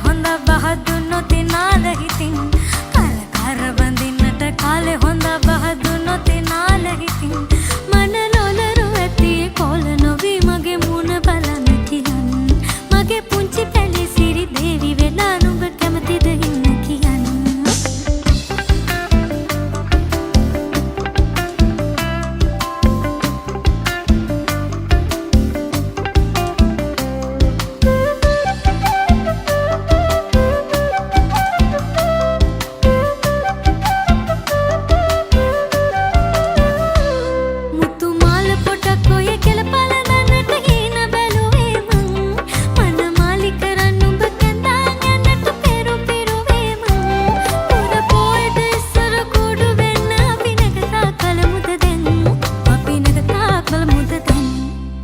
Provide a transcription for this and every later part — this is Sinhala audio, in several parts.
හොඳ බහදුන්නොත් නාල හිතින් කලකර බඳින්නට කාලේ හොඳ බහදුන්නොත් නාල හිතින් මන ලොලරු ඇති කොල නොවි මගේ මුණ බලන්න කියන්න මගේ පුංචි පැලේ සිරි දේවි වෙලා නුඹ කැමතිද ඉන්න කියන්න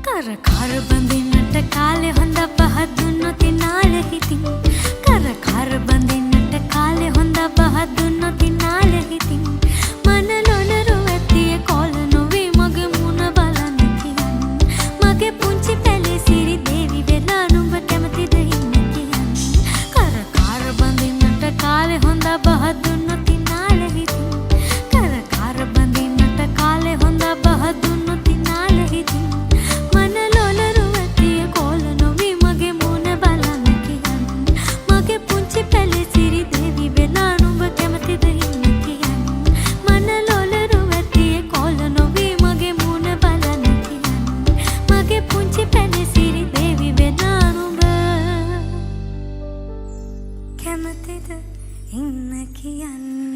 කර බඳින්නට කාලේ හොඳ බහදුන්නොත් නාල හිතින් කර බඳින්නට කාලේ හොඳ බහදුන්නොත් නාල හිතින් මන ලොලරු ඇති කොල නොවි මගේ මුණ බලන්න කියන්න මගේ පුංචි පැලේ සිරි දේවි වෙලා නුඹ කැමතිද ඉන්න කියන්න කර බඳින්නට කාලේ හොඳ බහදුන්නොත් නාල හිතින් කර බඳින්නට කාලේ හොඳ බහදුන්නොත් නාල හිතින් කැමතිද ඉන්න කියන්න